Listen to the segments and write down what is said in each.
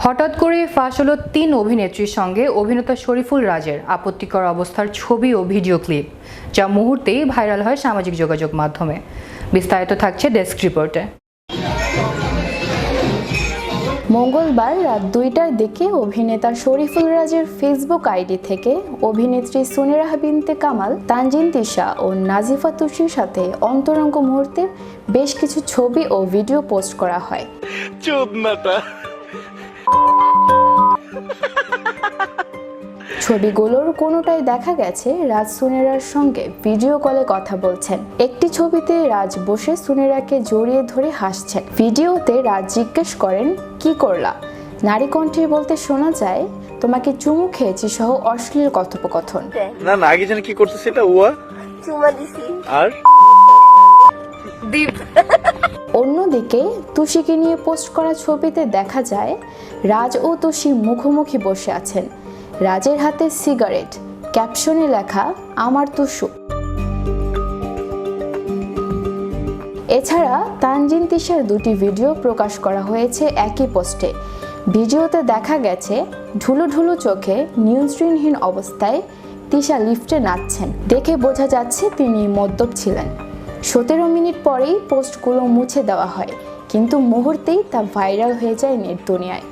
হঠাৎ করে ফাঁস হলো ৩ অভিনেত্রীর সঙ্গে অভিনেতা শরীফুল রাজের আপত্তিকর অবস্থার ছবি ও ভিডিও ক্লিপ, যা মুহূর্তেই ভাইরাল হয় সামাজিক যোগাযোগ মাধ্যমে। বিস্তারিত থাকছে ডেস্ক রিপোর্টে। মঙ্গলবার রাত ২টার দিকে অভিনেতা শরীফুল রাজের ফেসবুক আইডি থেকে অভিনেত্রী সুনেরাহ বিনতে কামাল, তানজিন তিশা ও নাজিফা তুষির সাথে অন্তরঙ্গ মুহূর্তের বেশ কিছু ছবি ও ভিডিও পোস্ট করা হয়। ছবিগুলোর কোনোটাই দেখা গেছে রাজ সুনেরার সঙ্গে ভিডিও কলে কথা বলছেন। একটি ছবিতে রাজ বসে সুনেরাকে জড়িয়ে ধরে হাসছেন। ভিডিওতে রাজ জিজ্ঞেস করেন, কি করলা? নারী কণ্ঠে বলতে শোনা যায়, তোমাকে চুমু খেয়েছি সহ অশ্লীল কথোপকথন। না না, আগে জানি কি করতে সেটা ওয়া চুমা দিছি আর দীপ। অন্যদিকে তুষিকে নিয়ে পোস্ট করা ছবিতে দেখা যায় রাজ ও তুষি মুখোমুখি বসে আছেন। রাজের হাতে সিগারেট, ক্যাপশনে লেখা আমার তুষু। এছাড়া তানজিন তিশার দুটি ভিডিও প্রকাশ করা হয়েছে একই পোস্টে। ভিডিওতে দেখা গেছে ঢুলু ঢুলু চোখে নিয়ন্ত্রণহীন অবস্থায় তিশা লিফটে নাচছেন। দেখে বোঝা যাচ্ছে তিনি মদ্যপ ছিলেন। ১৭ মিনিট পরেই পোস্টগুলো মুছে দেওয়া হয়, কিন্তু মুহূর্তেই তা ভাইরাল হয়ে যায় নেট দুনিয়ায়।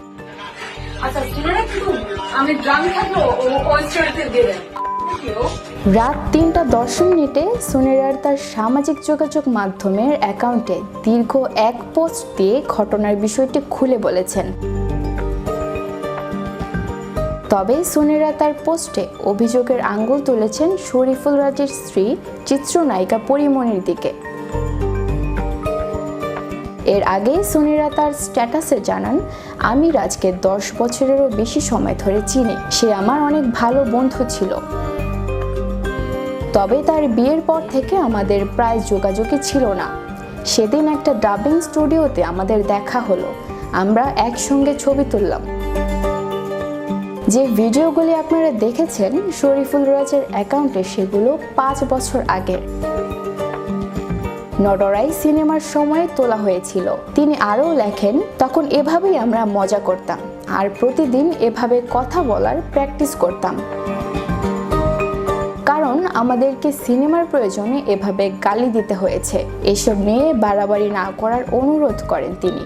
রাত ৩:১০ সুনেরার তার সামাজিক যোগাযোগ মাধ্যমের অ্যাকাউন্টে দীর্ঘ এক পোস্ট দিয়ে ঘটনার বিষয়টি খুলে বলেছেন। তবে সুনেরা তার পোস্টে অভিযোগের আঙ্গুল তুলেছেন শরীফুল রাজের স্ত্রী চিত্রনায়িকা পরিমণির দিকে। এর আগে সুনেরা তার স্ট্যাটাসে জানান, আমি রাজকে ১০ বছরেরও বেশি সময় ধরে চিনি। সে আমার অনেক ভালো বন্ধু ছিল। তবে তার বিয়ের পর থেকে আমাদের প্রায় যোগাযোগই ছিল না। সেদিন একটা ডাবিং স্টুডিওতে আমাদের দেখা হলো, আমরা একসঙ্গে ছবি তুললাম। যে ভিডিওগুলি আপনারা দেখেছেন শরীফুল রাজের অ্যাকাউন্টে, সেগুলো ৫ বছর আগের। নডরাই সিনেমার সময় তোলা হয়েছিল। তিনি আরও লেখেন, তখন এভাবেই আমরা মজা করতাম আর প্রতিদিন এভাবে কথা বলার প্র্যাকটিস করতাম, কারণ আমাদেরকে সিনেমার প্রয়োজনে এভাবে গালি দিতে হয়েছে। এসব নিয়ে বাড়াবাড়ি না করার অনুরোধ করেন তিনি।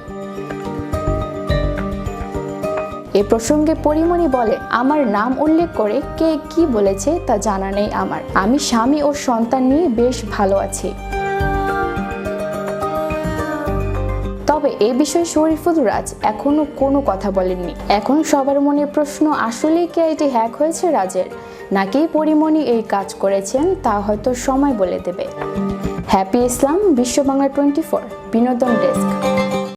এ প্রসঙ্গে পরিমণি বলে, আমার নাম উল্লেখ করে কে কি বলেছে তা জানা নেই আমার। আমি স্বামী ও সন্তান নিয়ে বেশ ভালো আছি। তবে এ বিষয়ে শরীফুল রাজ এখনো কোনো কথা বলেননি। এখন সবার মনে প্রশ্ন, আসলেই কি এটি হ্যাক হয়েছে রাজের, নাকি পরিমণি এই কাজ করেছেন, তা হয়তো সময় বলে দেবে। হ্যাপি ইসলাম, বিশ্ব বাংলা 24, বিনোদন ডেস্ক।